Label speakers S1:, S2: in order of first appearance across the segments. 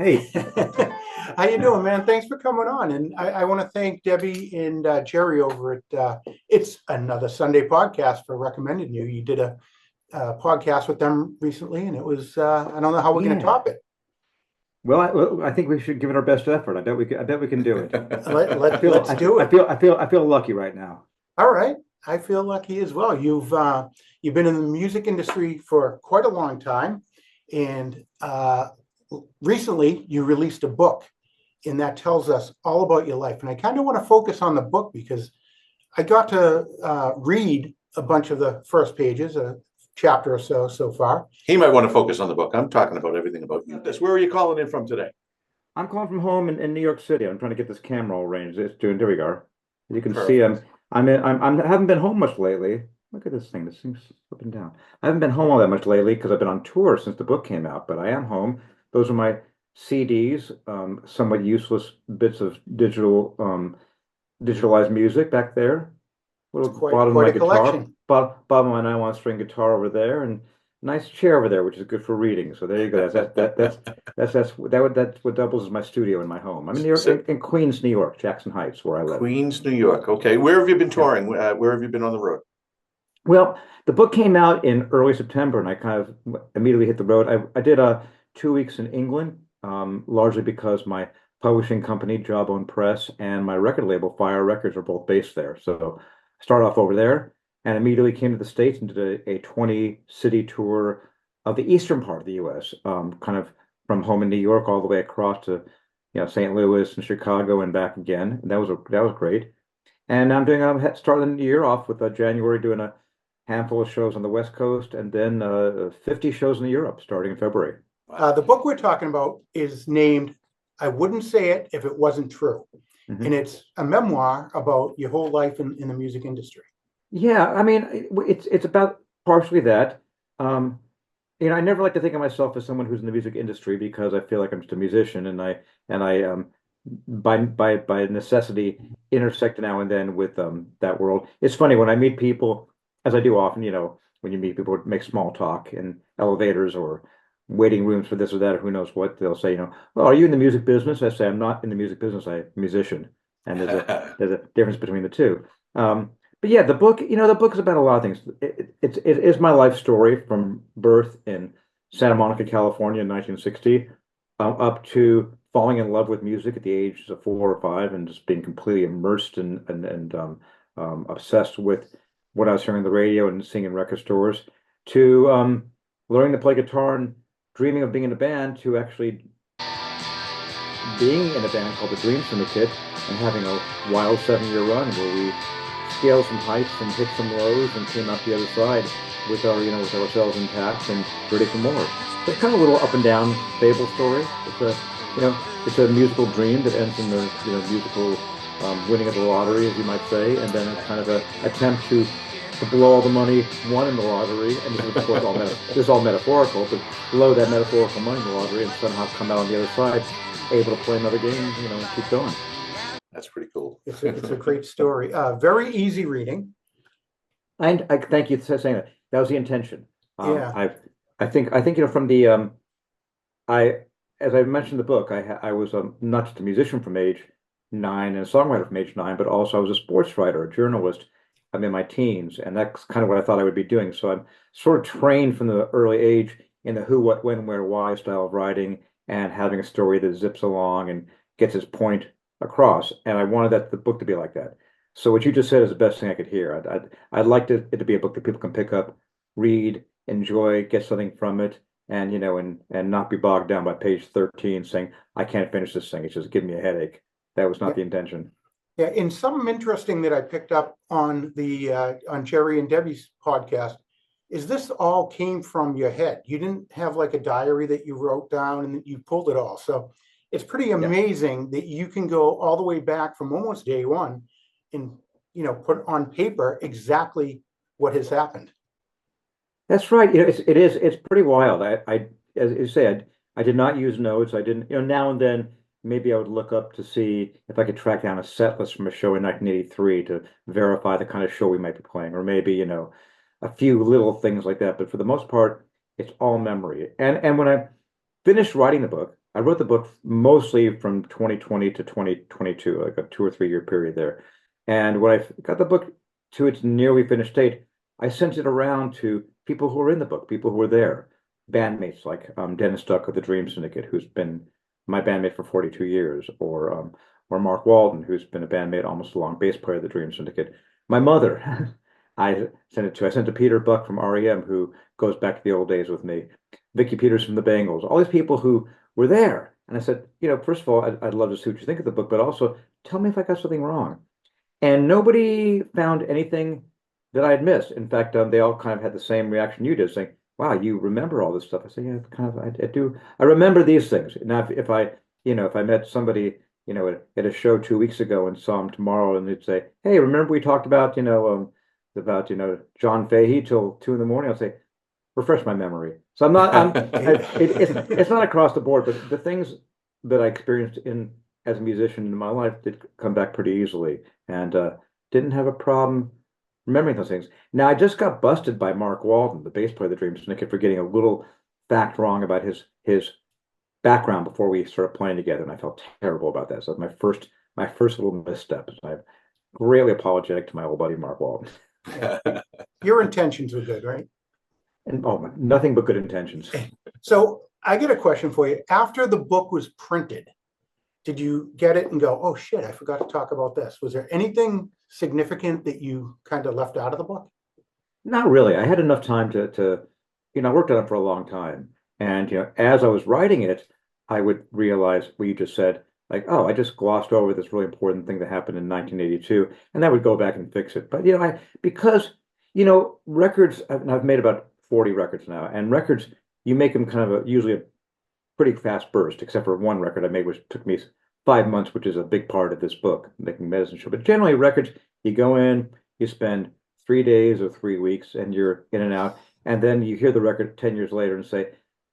S1: Hey,
S2: How you doing, man? Thanks for coming on. And I want to thank Debbie and Gerry over at It's Another Sunday Podcast for recommending you. You did a podcast with them recently, and it was I don't know how we're going to
S1: yeah.
S2: top it.
S1: Well, I think we should give it our best effort. I bet we can do it.
S2: Let's do it.
S1: I feel lucky right now.
S2: All right. I feel lucky as well. You've been in the music industry for quite a long time, and recently you released a book, and that tells us all about your life. And I kind of want to focus on the book because I got to read a bunch of the first pages, a chapter or so far.
S3: He might want to focus on the book. I'm talking about everything about you. Where are you calling in from today?
S1: I'm calling from home in New York City. I'm trying to get this camera all arranged. It's doing. There we go. You can see I haven't been home much lately. Look at this thing. This thing's up and down. I haven't been home all that much lately because I've been on tour since the book came out. But I am home. Those are my CDs, somewhat useless bits of digitalized music back there. Little bottom of my guitar, bottom of my nylon string guitar over there, and nice chair over there, which is good for reading. So there you go. That's what doubles as my studio in my home. I'm in New York, in Queens, New York, Jackson Heights, where I live.
S3: Queens, New York. Okay, where have you been touring? Where have you been on the road?
S1: Well, the book came out in early September, and I kind of immediately hit the road. I did 2 weeks in England, largely because my publishing company, Jawbone Press, and my record label, Fire Records, are both based there. So I started off over there and immediately came to the States and did a 20-city tour of the eastern part of the U.S., kind of from home in New York all the way across to St. Louis and Chicago and back again. And that was great. And I'm starting the year off with January doing a handful of shows on the West Coast and then 50 shows in Europe starting in February.
S2: The book we're talking about is named I Wouldn't Say It If It Wasn't True. Mm-hmm. And it's a memoir about your whole life in the music industry.
S1: Yeah, I mean, it's about partially that. I never like to think of myself as someone who's in the music industry because I feel like I'm just a musician, and I by necessity intersect now and then with that world. It's funny when I meet people, as I do often, when you meet people, make small talk in elevators or waiting rooms for this or that, or who knows what, they'll say, well, are you in the music business? I say, I'm not in the music business, I'm a musician. And there's a difference between the two. But yeah, the book is about a lot of things. It is my life story from birth in Santa Monica, California in 1960, up to falling in love with music at the ages of 4 or 5 and just being completely immersed and obsessed with what I was hearing on the radio and seeing in record stores, to learning to play guitar and dreaming of being in a band, to actually being in a band called the Dream Syndicate and having a wild 7-year run where we scaled some heights and hit some lows and came out the other side with ourselves intact and ready for more. It's kind of a little up and down fable story. It's a musical dream that ends in the musical winning of the lottery, as you might say, and then it's kind of an attempt to blow all the money won in the lottery, and this is of course this is all metaphorical, but blow that metaphorical money in the lottery and somehow come out on the other side able to play another game, and keep going.
S3: That's pretty cool.
S2: It's a great story. Very easy reading.
S1: And I thank you for saying that. That was the intention.
S2: Yeah.
S1: I think from the as I mentioned in the book, I was not just a musician from age 9 and a songwriter from age 9, but also I was a sports writer, a journalist. I'm in my teens, and that's kind of what I thought I would be doing. So I'm sort of trained from the early age in the who, what, when, where, why style of writing, and having a story that zips along and gets its point across. And I wanted the book to be like that. So what you just said is the best thing I could hear. I'd like it to be a book that people can pick up, read, enjoy, get something from it, and and not be bogged down by page 13 saying, I can't finish this thing. It's just giving me a headache. That was not the intention.
S2: Yeah, and something interesting that I picked up on on Gerry and Debbie's podcast is this all came from your head. You didn't have like a diary that you wrote down and you pulled it all. So it's pretty amazing that you can go all the way back from almost day one and put on paper exactly what has happened.
S1: That's right. It's pretty wild. I as you say, I did not use notes. I didn't, now and then maybe I would look up to see if I could track down a set list from a show in 1983 to verify the kind of show we might be playing, or maybe, a few little things like that. But for the most part, it's all memory. And when I finished writing the book, I wrote the book mostly from 2020 to 2022, like a 2 or 3 year period there. And when I got the book to its nearly finished state, I sent it around to people who were in the book, people who were there, bandmates like Dennis Duck of the Dream Syndicate, who's been my bandmate for 42 years, or Mark Walden, who's been a bandmate almost along, bass player of the Dream Syndicate. My mother, I sent it to. I sent to Peter Buck from REM, who goes back to the old days with me. Vicky Peters from the Bangles, all these people who were there. And I said, first of all, I'd love to see what you think of the book, but also tell me if I got something wrong. And nobody found anything that I had missed. In fact, they all kind of had the same reaction you did, saying, "Wow, you remember all this stuff." I said, "Yeah, kind of. I do. I remember these things." Now, if I, if I met somebody, at a show 2 weeks ago and saw him tomorrow, and they'd say, "Hey, remember we talked about, about John Fahey till 2 in the morning?" I'll say, "Refresh my memory." So it's not across the board, but the things that I experienced as a musician in my life did come back pretty easily, and didn't have a problem remembering those things. Now, I just got busted by Mark Walden, the bass player of the Dream Syndicate, for getting a little fact wrong about his background before we started playing together, and I felt terrible about that. So my first little misstep. I'm greatly apologetic to my old buddy Mark Walden.
S2: Your intentions were good, right?
S1: And nothing but good intentions.
S2: So I get a question for you. After the book was printed, did you get it and go, "Oh shit, I forgot to talk about this"? Was there anything significant that you kind of left out of the book?
S1: Not really. I had enough time to I worked on it for a long time. And, as I was writing it, I would realize what you just said, like, oh, I just glossed over this really important thing that happened in 1982, and I would go back and fix it. But, because, records, I've made about 40 records now, and records, you make them kind of usually a pretty fast burst, except for one record I made, which took me 5 months, which is a big part of this book, making Medicine Show. But generally, records, you go in, you spend 3 days or 3 weeks, and you're in and out. And then you hear the record 10 years later and say,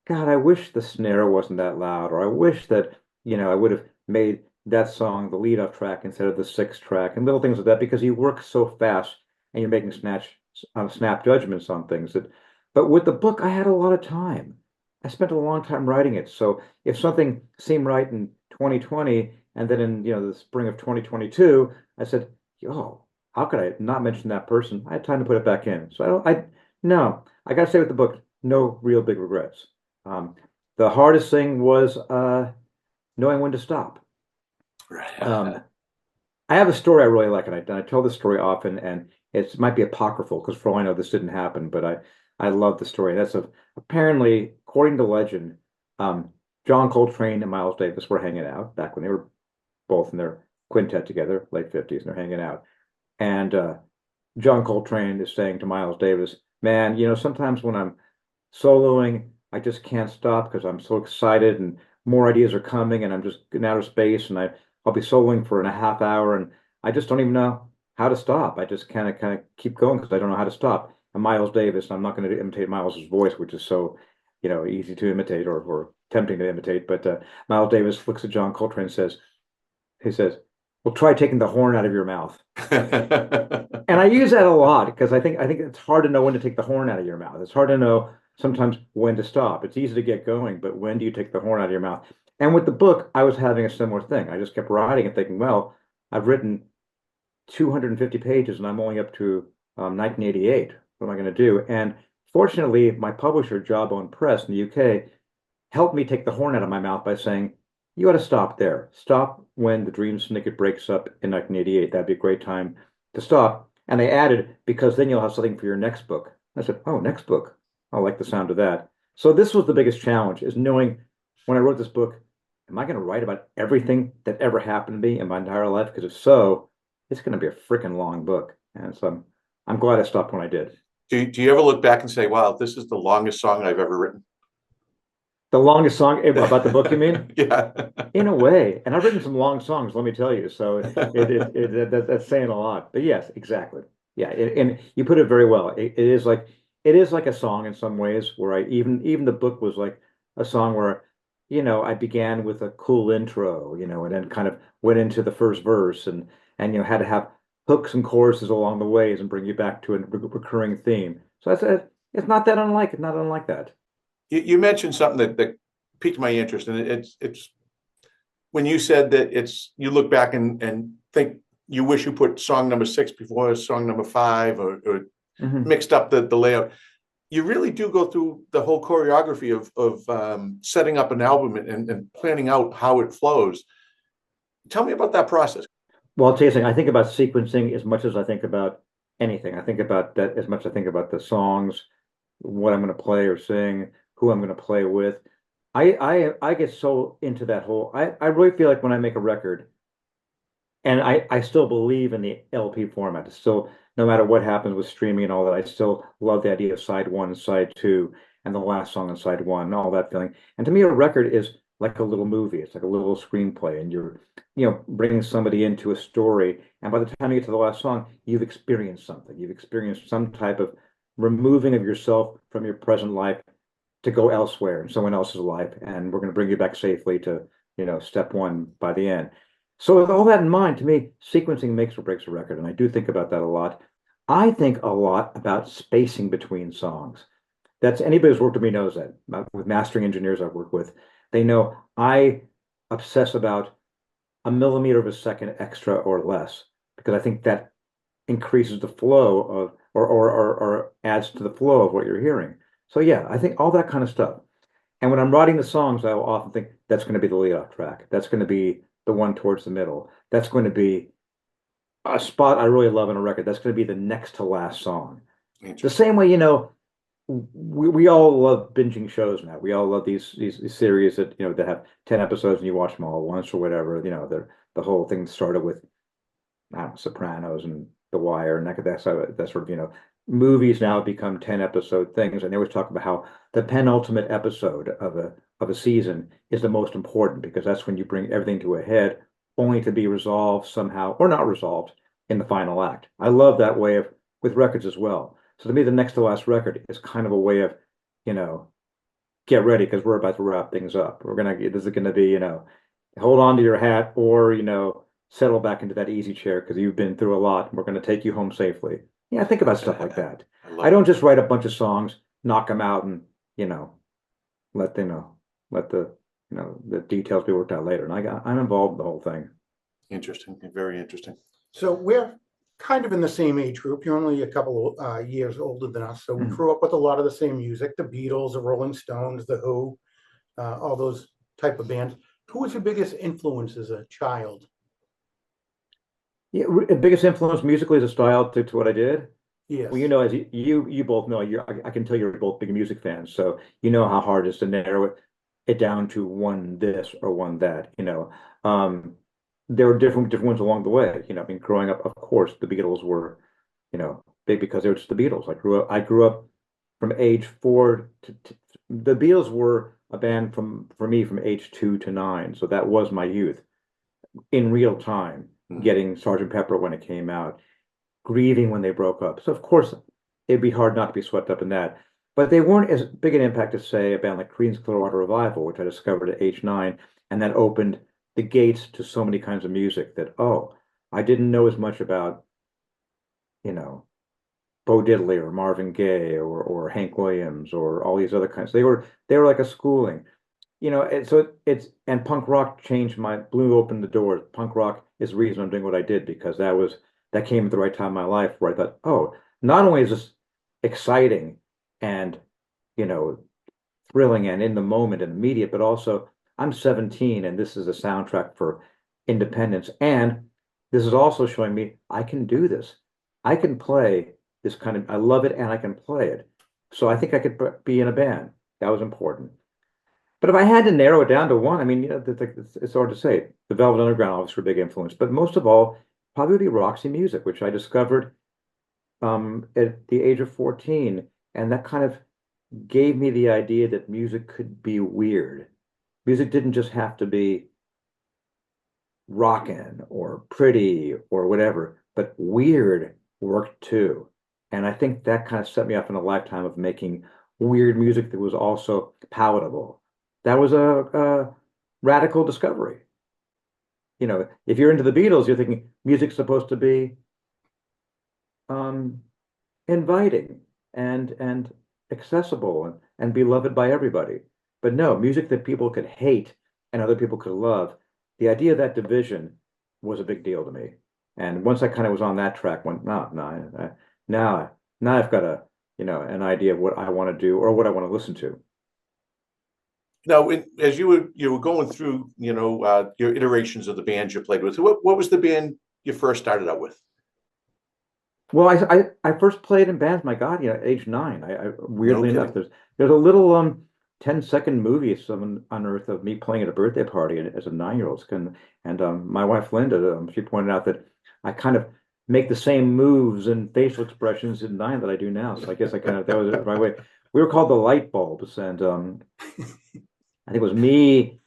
S1: "God, I wish the snare wasn't that loud," or "I wish that, I would have made that song the lead-off track instead of the sixth track," and little things like that, because you work so fast and you're making snap judgments on things but with the book, I had a lot of time. I spent a long time writing it. So if something seemed right in 2020, and then in, the spring of 2022, I said, "Oh, how could I not mention that person?" I had time to put it back in. So no, I got to say with the book, no real big regrets. The hardest thing was knowing when to stop. I have a story I really like, and I tell this story often, and it might be apocryphal because for all I know, this didn't happen, but I love the story. That's apparently, according to legend, John Coltrane and Miles Davis were hanging out back when they were both in their quintet together, late 50s, and they're hanging out. And John Coltrane is saying to Miles Davis, "Man, sometimes when I'm soloing, I just can't stop because I'm so excited and more ideas are coming and I'm just in outer space and I'll be soloing for a half hour and I just don't even know how to stop. I just kind of keep going because I don't know how to stop." And Miles Davis, I'm not going to imitate Miles's voice, which is so, easy to imitate or tempting to imitate, but Miles Davis looks at John Coltrane and he says, "Well, try taking the horn out of your mouth." And I use that a lot because I think it's hard to know when to take the horn out of your mouth. It's hard to know sometimes when to stop. It's easy to get going, but when do you take the horn out of your mouth? And with the book, I was having a similar thing. I just kept writing and thinking, well, I've written 250 pages and I'm only up to 1988. What am I going to do? And fortunately, my publisher, Jawbone Press in the UK, helped me take the horn out of my mouth by saying, "You ought to stop there. Stop when the Dream Syndicate breaks up in 1988. That'd be a great time to stop." And they added, "Because then you'll have something for your next book." I said, "Oh, next book. I like the sound of that." So this was the biggest challenge, is knowing when I wrote this book, am I going to write about everything that ever happened to me in my entire life? Because if so, it's going to be a freaking long book. And so I'm glad I stopped when I did.
S3: Do you ever look back and say, "Wow, this is the longest song I've ever written"?
S1: The longest song about the book, you mean?
S3: Yeah.
S1: In a way. And I've written some long songs, let me tell you. So that's saying a lot. But yes, exactly. Yeah, and you put it very well. It is like a song in some ways, where I even the book was like a song where, I began with a cool intro, and then kind of went into the first verse and had to have hooks and choruses along the ways and bring you back to a recurring theme. So it's not that unlike that.
S3: You mentioned something that piqued my interest, and it's when you said that you look back and think you wish you put song number 6 before song number 5, or mixed up the layout. You really do go through the whole choreography of setting up an album and planning out how it flows. Tell me about that process.
S1: Well, I'll tell you something. I think about sequencing as much as I think about anything. I think about that as much as I think about the songs, what I'm going to play or sing, who I'm going to play with. I get so into that whole. I really feel like when I make a record, and I still believe in the LP format. It's still, no matter what happens with streaming and all that, I still love the idea of side 1, side 2, and the last song on side 1, and all that feeling. And to me, a record is like a little movie. It's like a little screenplay, and you're, bringing somebody into a story. And by the time you get to the last song, you've experienced something. You've experienced some type of removing of yourself from your present life to go elsewhere in someone else's life. And we're going to bring you back safely to, step 1 by the end. So with all that in mind, to me, sequencing makes or breaks a record, and I do think about that a lot. I think a lot about spacing between songs. That's anybody who's worked with me knows that. With mastering engineers I've worked with, they know I obsess about a millimeter of a second extra or less, because I think that increases the flow of or adds to the flow of what you're hearing. So yeah, I think all that kind of stuff. And when I'm writing the songs, I will often think that's going to be the lead off track. That's going to be the one towards the middle. That's going to be a spot I really love in a record. That's going to be the next to last song. The same way, we all love binging shows now. We all love these series that that have 10 episodes and you watch them all at once or whatever. The whole thing started with, I don't know, Sopranos and The Wire, and that sort of movies now become 10-episode things, and they always talk about how the penultimate episode of a season is the most important, because that's when you bring everything to a head, only to be resolved somehow or not resolved in the final act. I love that way of with records as well. So to me, the next to last record is kind of a way of, get ready, because we're about to wrap things up. This is gonna be, hold on to your hat, or settle back into that easy chair because you've been through a lot, and we're gonna take you home safely. Yeah, think about stuff like that. I don't just write a bunch of songs, knock them out, and let the details be worked out later. And I'm involved in the whole thing.
S3: Interesting, very interesting.
S2: So we're kind of in the same age group. You're only a couple years older than us, so we grew up with a lot of the same music: the Beatles, the Rolling Stones, the Who, all those type of bands. Who was your biggest influence as a child?
S1: Yeah, biggest influence musically as a style to what I did.
S2: Yes.
S1: Well, as you both know, I can tell you're both big music fans, so you know how hard it is to narrow it down to one this or one that. There were different ones along the way. Growing up, of course, the Beatles were, big because they were just the Beatles. I grew up from age 4 to the Beatles were a band for me from age 2 to 9, so that was my youth in real time. Getting Sergeant Pepper when it came out, grieving when they broke up. So of course, it'd be hard not to be swept up in that. But they weren't as big an impact as, say, a band like Creedence Clearwater Revival, which I discovered at age 9, and that opened the gates to so many kinds of music that, I didn't know as much about, Bo Diddley or Marvin Gaye or Hank Williams or all these other kinds. They were like a schooling. And punk rock blew open the doors. Punk rock is the reason I'm doing what I did, because that came at the right time in my life, where I thought, not only is this exciting and, thrilling and in the moment and immediate, but also I'm 17 and this is a soundtrack for independence. And this is also showing me I can do this. I can play this I love it and I can play it. So I think I could be in a band. That was important. But if I had to narrow it down to one, it's hard to say. The Velvet Underground obviously were a big influence, but most of all, probably would be Roxy Music, which I discovered at the age of 14, and that kind of gave me the idea that music could be weird. Music didn't just have to be rockin' or pretty or whatever, but weird worked too. And I think that kind of set me up in a lifetime of making weird music that was also palatable. That was a radical discovery. If you're into the Beatles, you're thinking music's supposed to be inviting and accessible and beloved by everybody. But no, music that people could hate and other people could love, the idea of that division was a big deal to me. And once I kind of was on that track, went, no, no, now I've got an idea of what I want to do or what I want to listen to.
S3: Now, as you were going through, your iterations of the bands you played with, what was the band you first started out with?
S1: Well, I first played in bands, my God, at age 9. I
S3: No
S1: weirdly enough,
S3: kidding.
S1: there's a little 10-second movie someone unearthed of me playing at a birthday party as a 9-year-old. And my wife Linda, she pointed out that I kind of make the same moves and facial expressions in 9 that I do now. So I guess that was my way. We were called the Light Bulbs, and I think it was me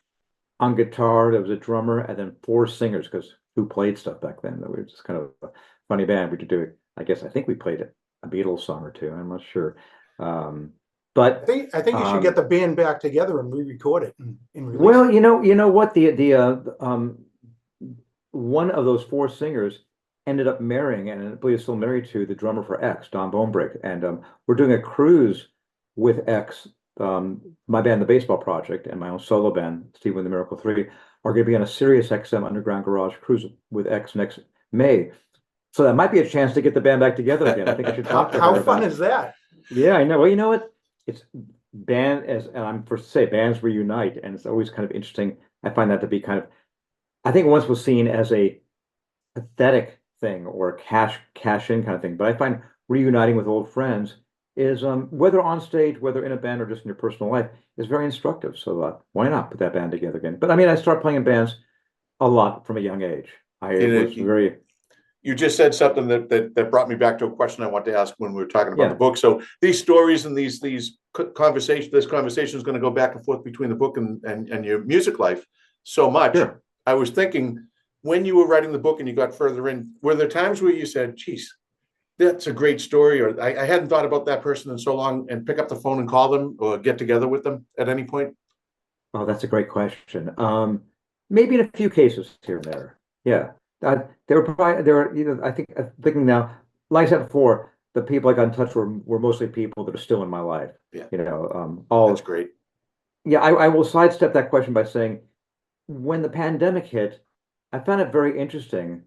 S1: on guitar. There was a drummer, and then 4 singers, because who played stuff back then? We were just kind of a funny band. We could do it. I think we played a Beatles song or two. I'm not sure. But
S2: I think you should get the band back together and re-record it and release
S1: well,
S2: it.
S1: you know what, one of those 4 singers ended up marrying, and I believe is still married to the drummer for X, Don Bonebrick, and we're doing a cruise with X. My band, the Baseball Project, and my own solo band, Steve and the Miracle 3, are going to be on a Sirius XM Underground Garage cruise with X next May. So that might be a chance to get the band back together again. I think I should talk to her
S2: How
S1: about
S2: fun
S1: it.
S2: is that?
S1: Yeah, I know. Well, you know what? It's and I'm first to say bands reunite, and it's always kind of interesting. I find that to be I think once was seen as a pathetic thing or a cash in kind of thing. But I find reuniting with old friends is whether on stage, whether in a band or just in your personal life, is very instructive. So why not put that band together again? But I mean, I started playing in bands a lot from a young age. I was very
S3: You just said something that brought me back to a question I want to ask when we were talking about the
S1: yeah.
S3: book. So these stories and these conversations, this conversation is going to go back and forth between the book and your music life so much.
S1: Sure.
S3: I was thinking, when you were writing the book and you got further in, were there times where you said, geez, that's a great story, or I hadn't thought about that person in so long, and pick up the phone and call them or get together with them at any point?
S1: Oh, that's a great question. Maybe in a few cases here and there. Yeah. I think, I'm thinking now, like I said before, the people I got in touch were mostly people that are still in my life.
S3: Yeah.
S1: All
S3: That's great.
S1: Yeah, I will sidestep that question by saying when the pandemic hit, I found it very interesting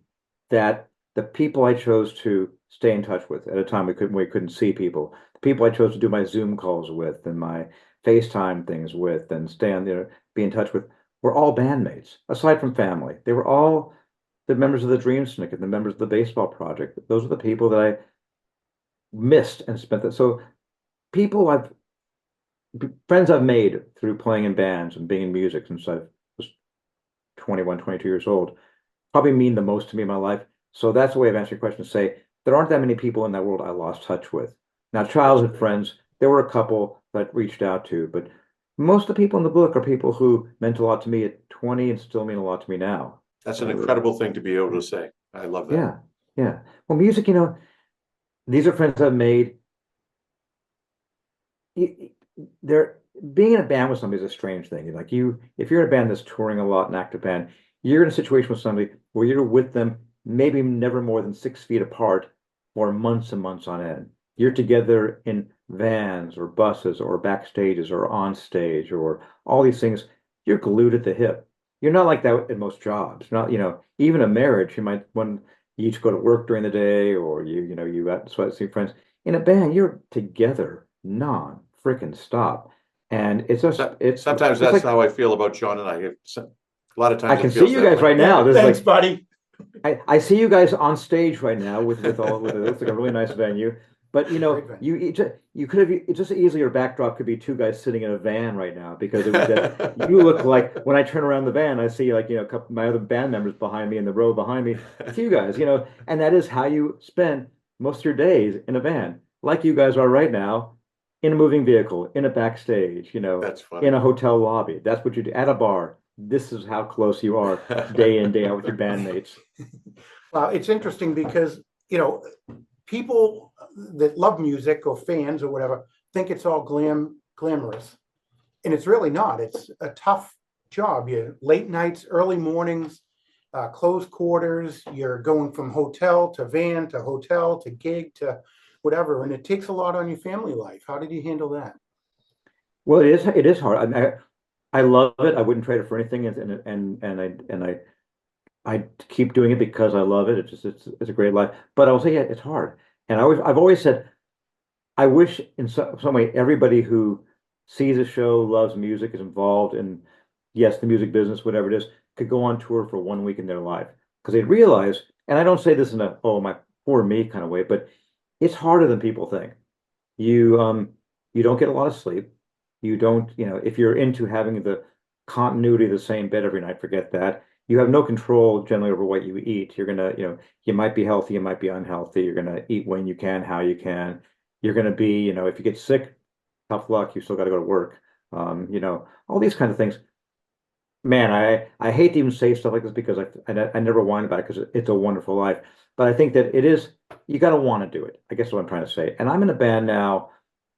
S1: that the people I chose to stay in touch with at a time we couldn't see people, the people I chose to do my Zoom calls with and my FaceTime things with and be in touch with were all bandmates, aside from family. They were all the members of the Dream Syndicate, the members of the Baseball Project. Those are the people that I missed and spent that. So people friends I've made through playing in bands and being in music since I was 21, 22 years old probably mean the most to me in my life. So that's the way of answering your question, to say there aren't that many people in that world I lost touch with. Now, childhood friends, there were a couple that I reached out to, but most of the people in the book are people who meant a lot to me at 20 and still mean a lot to me now.
S3: That's an incredible thing to be able to say. I love that.
S1: Yeah, yeah. Well, music, these are friends I've made. They're being in a band with somebody is a strange thing. If you're in a band that's touring a lot, an active band, you're in a situation with somebody where you're with them maybe never more than 6 feet apart for months and months on end. You're together in vans or buses or backstages or on stage or all these things. You're glued at the hip. You're not like that in most jobs. Not, even a marriage, you might when you each go to work during the day or you out to see friends. In a band, you're together non freaking stop. And it's
S3: Sometimes that's how I feel about John and I. A lot of times
S1: I can
S3: it feels
S1: see you
S3: that
S1: guys
S3: way.
S1: right now.
S2: Thanks, buddy.
S1: I see you guys on stage right now with it looks like a really nice venue. But you could have just easily your backdrop could be 2 guys sitting in a van right now, because you look like, when I turn around the van, I see a couple my other band members behind me in the row behind me. It's you guys, and that is how you spend most of your days in a van, like you guys are right now, in a moving vehicle, in a backstage,
S3: That's funny.
S1: in a hotel lobby. That's what you do at a bar. This is how close you are day in, day out with your bandmates.
S2: Well, it's interesting because, people that love music or fans or whatever think it's all glamorous. And it's really not. It's a tough job. You late nights, early mornings, close quarters. You're going from hotel to van to hotel to gig to whatever. And it takes a lot on your family life. How did you handle that?
S1: Well, it is hard. I love it. I wouldn't trade it for anything, and I keep doing it because I love it. It's a great life. But I'll say, yeah, it's hard. And I've always said I wish in some way everybody who sees a show, loves music, is involved in, yes, the music business, whatever it is, could go on tour for 1 week in their life because they realize, and I don't say this in a oh my poor me kind of way, but it's harder than people think. You don't get a lot of sleep. You don't, if you're into having the continuity of the same bed every night, forget that. You have no control generally over what you eat. You're gonna, you might be healthy, you might be unhealthy. You're gonna eat when you can, how you can. You're gonna be, if you get sick, tough luck, you still got to go to work. All these kind of things. Man, I hate to even say stuff like this because I never whine about it because it's a wonderful life. But I think that it is, you got to want to do it. I guess what I'm trying to say. And I'm in a band now.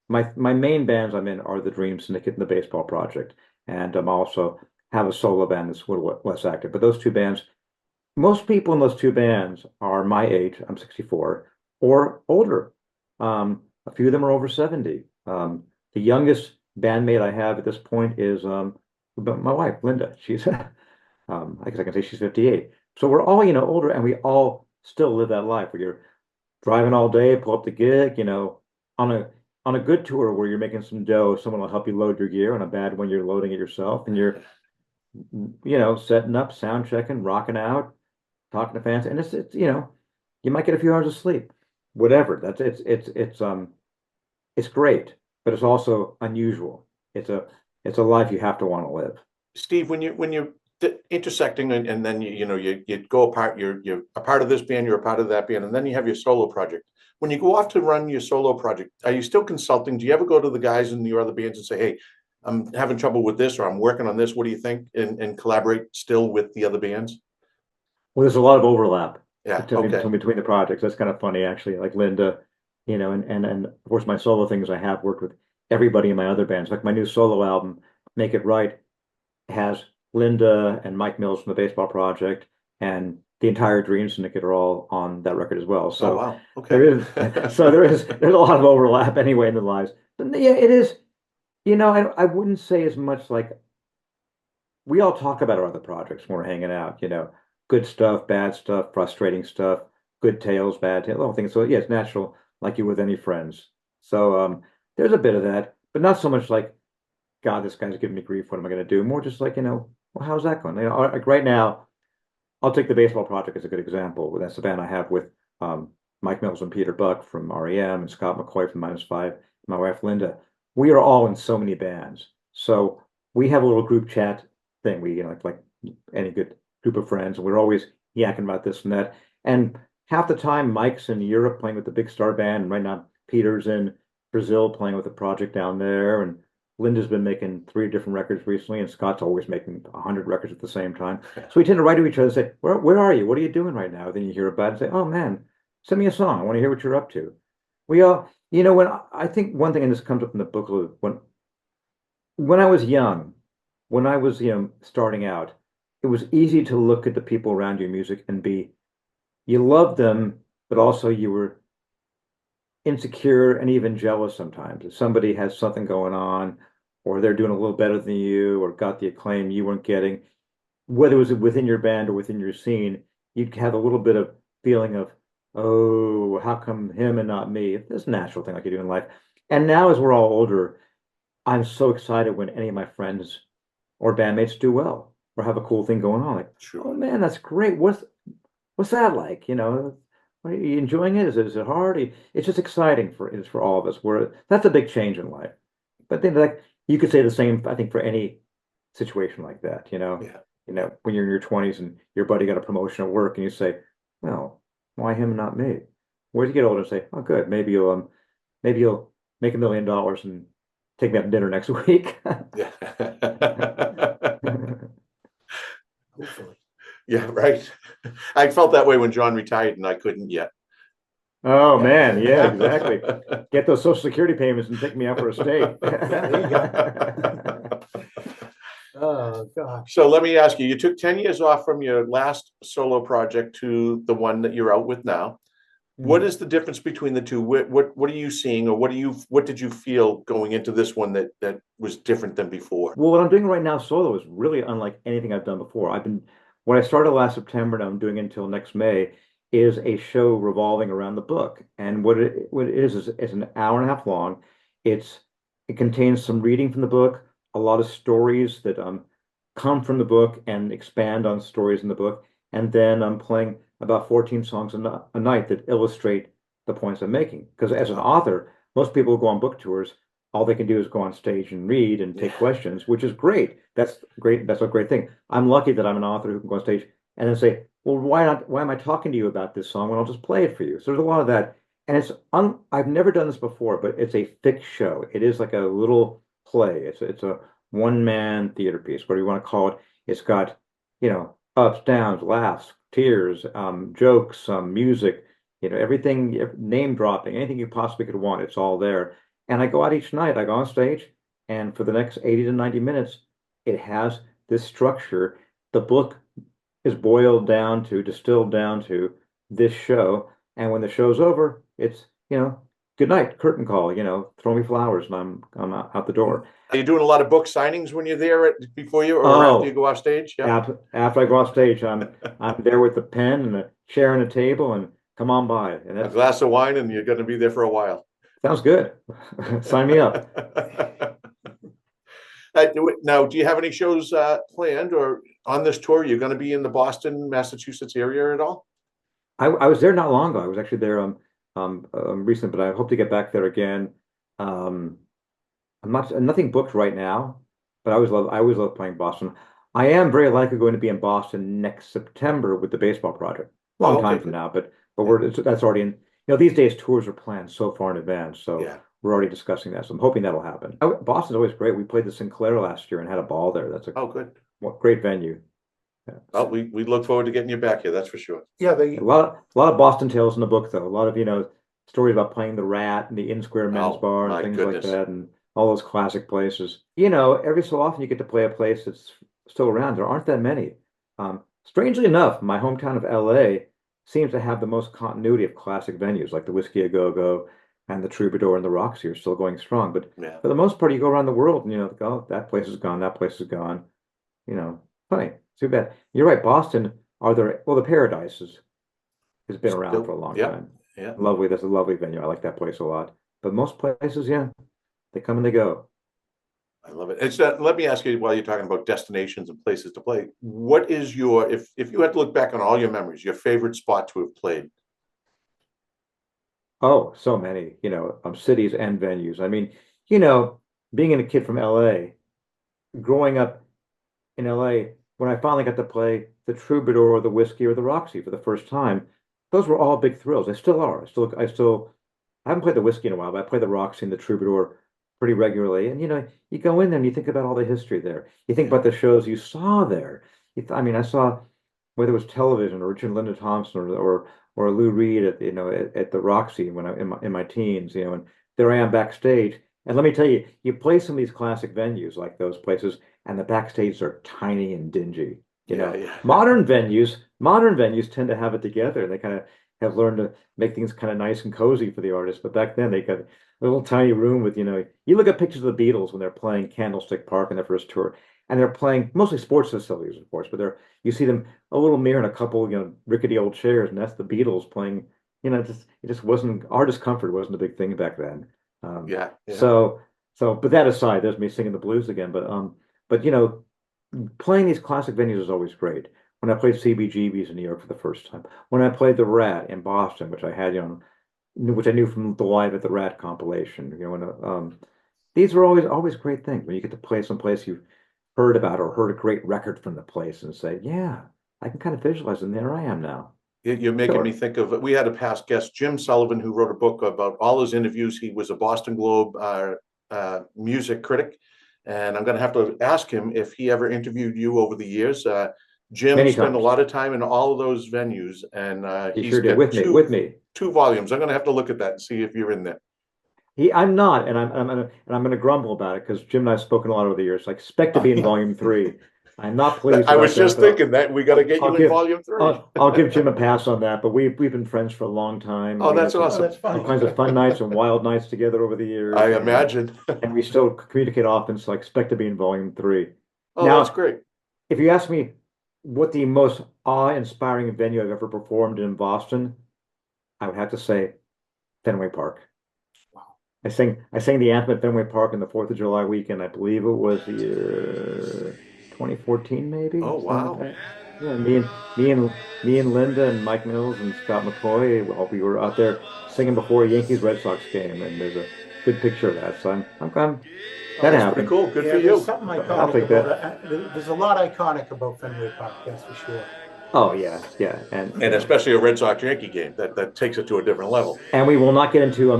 S1: My main bands I'm in are the Dream Syndicate and the Baseball Project. And I'm also have a solo band that's a little less active. But those two bands, most people in those two bands are my age, I'm 64, or older. A few of them are over 70. The youngest bandmate I have at this point is my wife, Linda. She's, I guess I can say she's 58. So we're all, older and we all still live that life where you're driving all day, pull up the gig, on a good tour where you're making some dough, someone will help you load your gear. On a bad one, you're loading it yourself and you're, setting up, sound checking, rocking out, talking to fans. And it's, you might get a few hours of sleep, whatever. That's it's great, but it's also unusual. It's a life you have to want to live.
S3: Steve, when you're intersecting and then you go apart, you're a part of this band, you're a part of that band, and then you have your solo project. When you go off to run your solo project, are you still consulting? Do you ever go to the guys in your other bands and say, hey, I'm having trouble with this, or I'm working on this, what do you think? And collaborate still with the other bands?
S1: Well, there's a lot of overlap
S3: Yeah, okay.
S1: between the projects. That's kind of funny, actually. Like Linda, and of course my solo things. I have worked with everybody in my other bands. Like my new solo album, Make It Right, has Linda and Mike Mills from the Baseball Project, and the entire Dream Syndicate are all on that record as well.
S3: Oh,
S1: So
S3: wow. Okay.
S1: there's a lot of overlap anyway in the lives. But yeah, it is. I wouldn't say as much like we all talk about our other projects when we're hanging out, good stuff, bad stuff, frustrating stuff, good tales, bad tales, all things. So yeah, it's natural, like you with any friends. So there's a bit of that, but not so much like, God, this guy's giving me grief. What am I going to do? More just like, well, how's that going? Like right now, I'll take the Baseball Project as a good example. That's the band I have with Mike Mills and Peter Buck from REM and Scott McCoy from -5, my wife Linda. We are all in so many bands. So we have a little group chat thing. We, like any good group of friends, and we're always yakking about this and that. And half the time, Mike's in Europe playing with the big star band, and right now Peter's in Brazil playing with a project down there, and Linda's been making 3 different records recently, and Scott's always making 100 records at the same time. So we tend to write to each other and say, where are you? What are you doing right now? Then you hear about it and say, oh man, send me a song. I want to hear what you're up to. We all, when I think one thing, and this comes up in the book, when I was young, when I was, starting out, it was easy to look at the people around your music and you loved them, but also you were insecure and even jealous sometimes. If somebody has something going on, or they're doing a little better than you, or got the acclaim you weren't getting, whether it was within your band or within your scene, you'd have a little bit of feeling of, oh, how come him and not me? It's a natural thing like you do in life. And now, as we're all older, I'm so excited when any of my friends or bandmates do well or have a cool thing going on. Like,
S3: Sure.
S1: oh man, that's great. What's that like? Are you enjoying it? Is it hard? It's just exciting for all of us. That's a big change in life. But then, like, you could say the same, I think, for any situation like that.
S3: Yeah.
S1: When you're in your 20s and your buddy got a promotion at work, and you say, "Well, why him and not me?" Whereas you get older and say, "Oh, good, maybe you'll make $1 million and take me out to dinner next week."
S3: Yeah.
S2: Hopefully.
S3: Yeah, right. I felt that way when John retired and I couldn't yet.
S1: Oh
S2: Yeah.
S1: man, yeah, exactly. Get those Social Security payments and take me out for a steak.
S2: There you go. Oh gosh.
S3: So let me ask you, you took 10 years off from your last solo project to the one that you're out with now. What is the difference between the two? What are you seeing, or what did you feel going into this one that was different than before?
S1: Well, what I'm doing right now solo is really unlike anything I've done before. When I started last September, and I'm doing it until next May, is a show revolving around the book. And what it is it's an hour and a half long. It contains some reading from the book, a lot of stories that come from the book and expand on stories in the book. And then I'm playing about 14 songs a night that illustrate the points I'm making. Because as an author, most people who go on book tours, all they can do is go on stage and read and take questions, which is great. That's great. That's a great thing. I'm lucky that I'm an author who can go on stage and then say, well, why not? Why am I talking to you about this song when I'll just play it for you? So there's a lot of that. And I've never done this before, but it's a fixed show. It is like a little play. It's a one-man theater piece, whatever you want to call it. It's got, ups, downs, laughs, tears, jokes, music, everything, name dropping, anything you possibly could want. It's all there. And I go out each night, I go on stage, and for the next 80 to 90 minutes, it has this structure. The book is distilled down to this show. And when the show's over, it's, good night, curtain call, throw me flowers, and I'm out the door.
S3: Are you doing a lot of book signings when you're there before you or after you go off stage? Yeah.
S1: After I go off stage, I'm there with the pen and a chair and a table, and come on by. And
S3: a glass of wine, and you're going to be there for a while.
S1: Sounds good. Sign me up.
S3: Now, do you have any shows planned or on this tour? You're going to be in the Boston, Massachusetts area at all?
S1: I was there not long ago. I was actually there recently, but I hope to get back there again. Nothing booked right now, but I always love playing Boston. I am very likely going to be in Boston next September with the baseball project. Long time from now, but that's already in. These days tours are planned so far in advance, so we're already discussing that. So I'm hoping that'll happen. Boston's always great. We played the Sinclair last year and had a ball there. That's
S3: good.
S1: Great venue. Yeah.
S3: Well, we look forward to getting you back here. That's for sure.
S2: Yeah,
S1: a lot of Boston tales in the book, though. A lot of stories about playing the Rat and the Inn Square Men's Bar and things like that, and all those classic places. Every so often you get to play a place that's still around. There aren't that many. Strangely enough, my hometown of LA seems to have the most continuity of classic venues, like the Whiskey A Go Go and the Troubadour and the Roxy are still going strong. But for the most part, you go around the world and that place is gone, that place is gone. Funny. Too bad. You're right. Boston, the Paradise has been around for a long time.
S3: Yeah.
S1: Lovely. That's a lovely venue. I like that place a lot. But most places, they come and they go.
S3: I love it. Let me ask you, while you're talking about destinations and places to play, what is if you had to look back on all your memories, your favorite spot to have played?
S1: Oh, so many, cities and venues. I mean, being a kid from LA, growing up in LA, when I finally got to play the Troubadour or the Whiskey or the Roxy for the first time, those were all big thrills. They still are. I haven't played the Whiskey in a while, but I play the Roxy and the Troubadour pretty regularly. And you go in there and you think about all the history there. You think about the shows you saw there. I saw, whether it was television or Richard Linda Thompson or Lou Reed at the Roxy when in my teens, and there I am backstage. And let me tell you, you play some of these classic venues like those places, and the backstage are tiny and dingy. Modern venues tend to have it together. They kind of have learned to make things kind of nice and cozy for the artists. But back then they got a little tiny room with, you look at pictures of the Beatles when they're playing Candlestick Park in their first tour, and they're playing mostly sports facilities, of course, but you see them a little mirror and a couple, rickety old chairs, and that's the Beatles playing. It just wasn't, our discomfort wasn't a big thing back then. So, but that aside, there's me singing the blues again. But playing these classic venues is always great. When I played CBGB's in New York for the first time, when I played the Rat in Boston, which I had, which I knew from the Live at the Rat compilation, these are always great things when you get to play someplace you've heard about or heard a great record from the place and say, yeah, I can kind of visualize it, and there I am now.
S3: You're making me think of, we had a past guest, Jim Sullivan, who wrote a book about all his interviews. He was a Boston Globe music critic, and I'm going to have to ask him if he ever interviewed you over the years. Jim spent a lot of time in all of those venues, and
S1: he sure did with me.
S3: 2 volumes. I'm going to have to look at that and see if you're in there.
S1: I'm not, and I'm going to grumble about it because Jim and I have spoken a lot over the years. So I expect to be in volume 3. I'm not pleased.
S3: I was
S1: about
S3: just
S1: that, though.
S3: thinking that we got to get
S1: I'll
S3: you in
S1: give-
S3: volume 3.
S1: I'll give Jim a pass on that, but we've been friends for a long time.
S3: Oh,
S1: We
S3: that's
S1: had
S3: awesome.
S2: that's
S1: all
S2: funny.
S1: kinds of fun nights and wild nights together over the years.
S3: I imagine.
S1: And we still communicate often, so I expect to be in volume 3.
S3: Oh,
S1: Now,
S3: that's great.
S1: if you ask me what the most awe-inspiring venue I've ever performed in Boston, I would have to say Fenway Park.
S2: Wow.
S1: I sang the anthem at Fenway Park in the 4th of July weekend. I believe it was the year 2014, maybe.
S3: Oh,
S1: something
S3: wow.
S1: like that. Yeah, me and Linda and Mike Mills and Scott McCoy, well, we were out there singing before a Yankees Red Sox game, and there's a good picture of that. So I'm
S3: Oh,
S1: that
S3: that's
S1: happened.
S3: pretty cool. Good
S2: Yeah,
S3: for
S2: there's
S3: you.
S2: something
S1: I'll
S2: iconic
S1: take that.
S2: about it. There's a lot iconic about Fenway Park, that's for sure.
S1: Oh yeah, yeah,
S3: And especially a Red Sox Yankee game that takes it to a different level.
S1: and we will not get into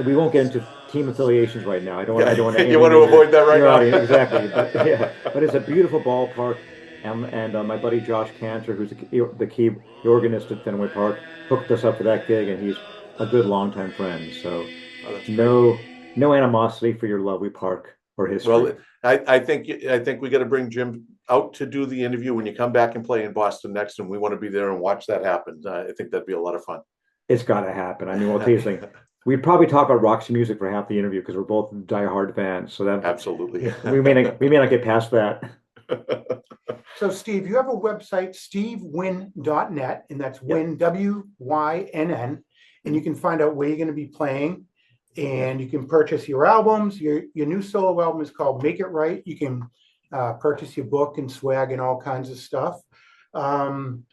S1: we won't get into team affiliations right now. I don't want
S3: You want to avoid that right
S1: your
S3: now.
S1: audience, exactly. But yeah, but it's a beautiful ballpark. And my buddy Josh Cantor, who's the key organist at Fenway Park, hooked us up for that gig, and he's a good longtime friend. So
S3: Oh, that's great.
S1: no animosity for your lovely park or history.
S3: Well, I think we got to bring Jim out to do the interview when you come back and play in Boston next, and we want to be there and watch that happen. I think that'd be a lot of fun.
S1: It's got to happen. I mean, well, teasing. We'd probably talk about Roxy music for half the interview because we're both diehard fans. So that
S3: Absolutely.
S1: we may not get past that.
S2: So Steve, you have a website, stevewynn.net, and that's Wynn, Wynn, and you can find out where you're going to be playing, and you can purchase your albums. Your new solo album is called Make It Right. You can purchase your book and swag and all kinds of stuff.
S1: In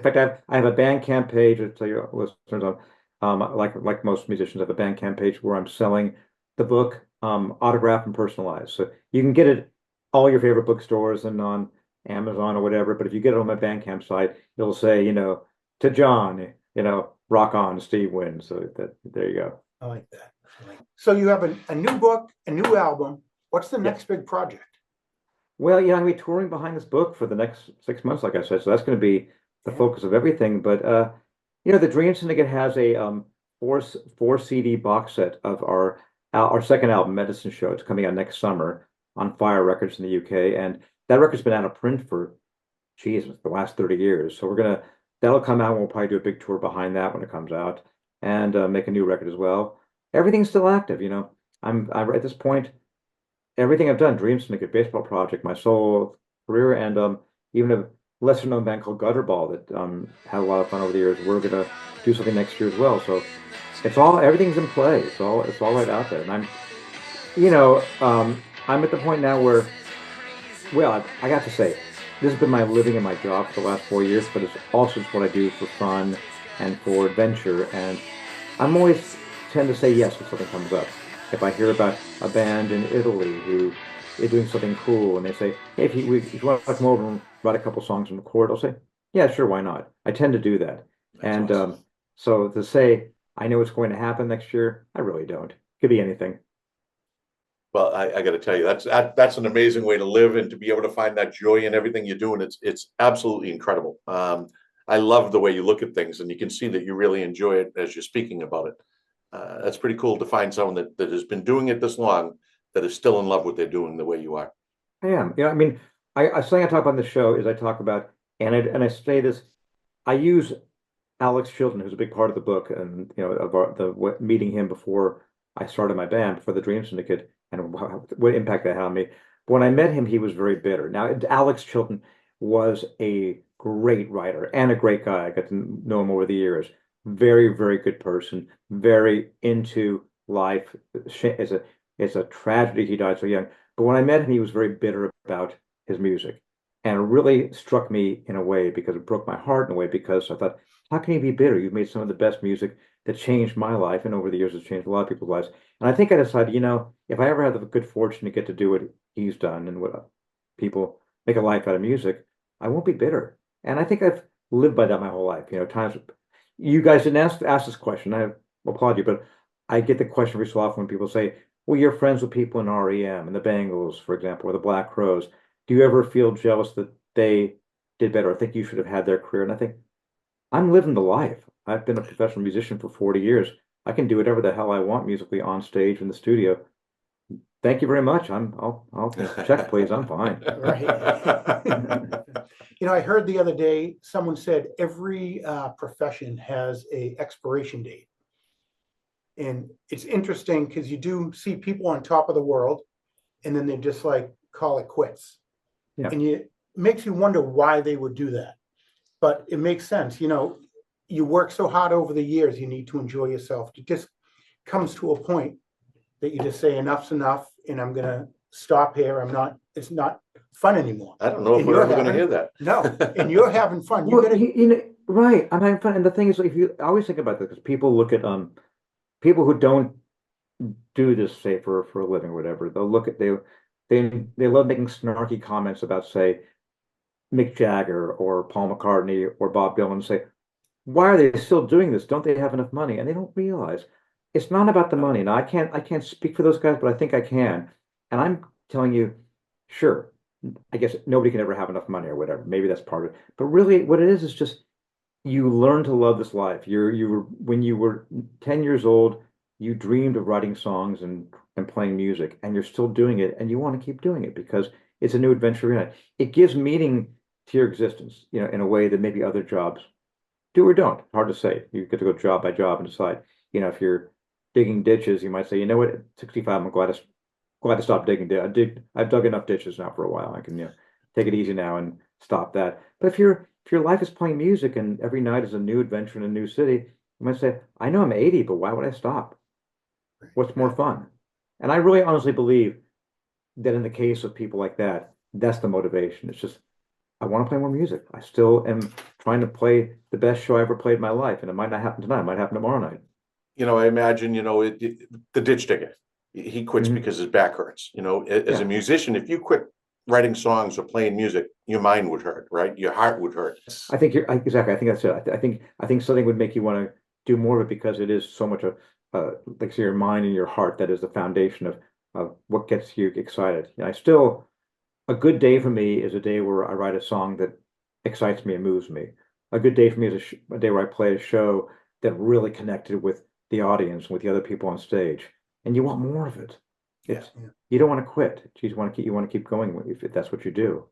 S1: fact, I have a BANDCAMP page. I'll tell your listeners, like most musicians, I have a BANDCAMP page where I'm selling the book, autographed and personalized. So you can get it all your favorite bookstores and on Amazon or whatever. But if you get it on my BANDCAMP site, it'll say, to John, rock on, Steve Wynn. So there you go.
S2: I like that. So you have a new book, a new album. What's the next big project?
S1: Well, I'm going to be touring behind this book for the next 6 months, like I said. So that's going to be the focus of everything. But the Dream Syndicate has a four CD box set of our second album, Medicine Show. It's coming out next summer on Fire Records in the UK, and that record's been out of print for the last 30 years. So that'll come out. And we'll probably do a big tour behind that when it comes out, and make a new record as well. Everything's still active. I'm at this point. Everything I've done, Dream Syndicate, Baseball Project, my solo career, and even a lesser known band called Gutterball that had a lot of fun over the years. We're gonna do something next year as well. So everything's in play. It's all right out there. And I'm at the point now where, well, I got to say, this has been my living and my job for the last 4 years, but it's also just what I do for fun and for adventure. And I'm always tend to say yes when something comes up. If I hear about a band in Italy who is doing something cool and they say, hey, if you want to come over and write a couple songs and record, I'll say, yeah, sure, why not? I tend to do that.
S3: That's awesome.
S1: So to say, I know what's going to happen next year, I really don't. Could be anything.
S3: Well, I got to tell you, that's an amazing way to live, and to be able to find that joy in everything you're doing. It's absolutely incredible. I love the way you look at things, and you can see that you really enjoy it as you're speaking about it. That's pretty cool to find someone that has been doing it this long, that is still in love with what they're doing the way you are.
S1: I am. I mean, something I talk about on the show is I talk about, and I say this, I use Alex Chilton, who's a big part of the book, and of meeting him before I started my band, for the Dream Syndicate, and what impact that had on me. But when I met him, he was very bitter. Now, Alex Chilton was a great writer and a great guy. I got to know him over the years. Very, very good person. Very into life. It's a tragedy he died so young. But when I met him, he was very bitter about his music, and it really struck me in a way, because it broke my heart in a way, because I thought, how can you be bitter? You've made some of the best music that changed my life, and over the years, it's changed a lot of people's lives. And I think I decided, if I ever have the good fortune to get to do what he's done and what people make a life out of music, I won't be bitter. And I think I've lived by that my whole life. Times you guys didn't ask this question. I applaud you, but I get the question every so often when people say, well, you're friends with people in REM and the Bangles, for example, or the Black Crowes. Do you ever feel jealous that they did better? I think you should have had their career. And I think, I'm living the life. I've been a professional musician for 40 years. I can do whatever the hell I want musically on stage in the studio. Thank you very much. I'll check, please. I'm fine.
S2: Right. I heard the other day, someone said every profession has a expiration date. And it's interesting because you do see people on top of the world and then they just like call it quits.
S1: Yeah.
S2: And it makes you wonder why they would do that. But it makes sense. You work so hard over the years, you need to enjoy yourself. It just comes to a point that you just say enough's enough and I'm going to stop here. It's not fun anymore.
S3: I don't know if we're ever going to hear that.
S2: No, and you're having fun.
S1: Well, right. I'm having fun. And the thing is, if you I always think about this, because people look at people who don't do this, say for a living or whatever, they'll look at they love making snarky comments about, say, Mick Jagger or Paul McCartney or Bob Dylan, and say, why are they still doing this? Don't they have enough money? And they don't realize it's not about the money. Now, I can't speak for those guys, but I think I can. And I'm telling you, sure, I guess nobody can ever have enough money or whatever. Maybe that's part of it. But really, what it is just you learn to love this life. When you were 10 years old, you dreamed of writing songs and playing music, and you're still doing it, and you want to keep doing it because it's a new adventure. It gives meaning to your existence, in a way that maybe other jobs do or don't. Hard to say. You get to go job by job and decide. If you're digging ditches, you might say, you know what, at 65, I'm glad to stop digging. I've dug enough ditches now for a while. I can take it easy now and stop that. But if your life is playing music and every night is a new adventure in a new city, you might say, I know I'm 80, but why would I stop? What's more fun? And I really honestly believe that in the case of people like that, that's the motivation. It's just, I want to play more music. I still am trying to play the best show I ever played in my life. And it might not happen tonight. It might happen tomorrow night.
S3: I imagine, the ditch digger, he quits because his back hurts. As a musician, if you quit writing songs or playing music, your mind would hurt, right? Your heart would hurt.
S1: I think exactly. I think that's it. I think something would make you want to do more of it because it is so much like your mind and your heart that is the foundation of what gets you excited. A good day for me is a day where I write a song that excites me and moves me. A good day for me is a day where I play a show that really connected with the audience, with the other people on stage, and you want more of it. You don't want to quit. You want to keep going if that's what you do.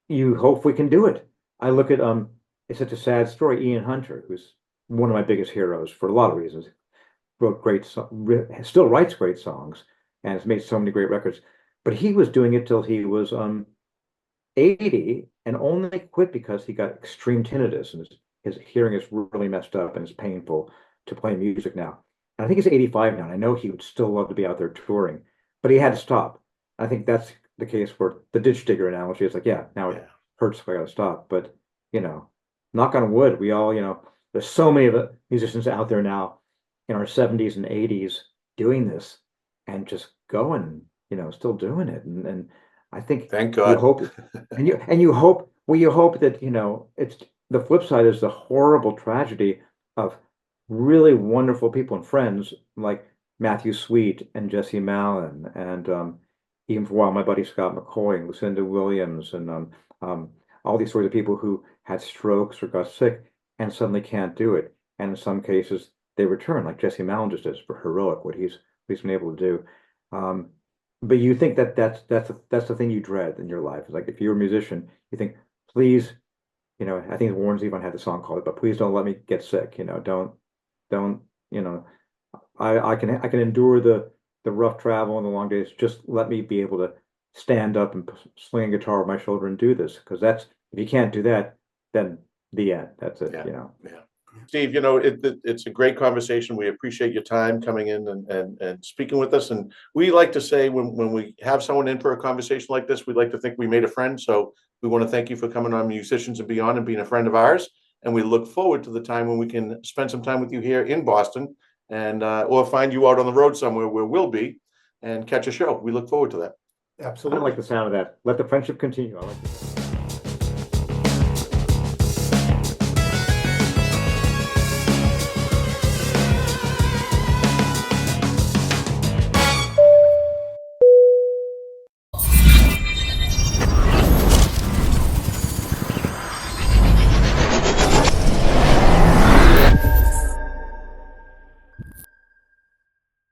S1: You hopefully can do it. I look at it's such a sad story. Ian Hunter, who's one of my biggest heroes for a lot of reasons, wrote still writes great songs, and has made so many great records. But he was doing it till he was 80 and only quit because he got extreme tinnitus and his hearing is really messed up and it's painful to play music now. And I think he's 85 now. And I know he would still love to be out there touring, but he had to stop. I think that's the case for the ditch digger analogy. It's like, now it hurts if I got to stop. But, knock on wood, we all, there's so many of the musicians out there now in our 70s and 80s doing this and just going, still doing it. And I think
S3: thank God.
S1: You hope you hope that, it's the flip side is the horrible tragedy of really wonderful people and friends like Matthew Sweet and Jesse Malin and even for a while my buddy Scott McCoy and Lucinda Williams and all these sorts of people who had strokes or got sick and suddenly can't do it. And in some cases they return, like Jesse Malin just is for heroic what he's been able to do. But you think that's the thing you dread in your life. It's like if you're a musician, you think, please, I think Warren Zevon had the song called it, but please don't let me get sick. Don't, I can endure the rough travel and the long days. Just let me be able to stand up and sling a guitar with my shoulder and do this. Because if you can't do that, then the end. That's it.
S3: Yeah. Steve, it's a great conversation. We appreciate your time coming in and speaking with us. And we like to say when we have someone in for a conversation like this, we'd like to think we made a friend. So we want to thank you for coming on Musicians and Beyond and being a friend of ours. And we look forward to the time when we can spend some time with you here in Boston and or find you out on the road somewhere where we'll be and catch a show. We look forward to that.
S2: Absolutely.
S1: I like the sound of that. Let the friendship continue. I like that.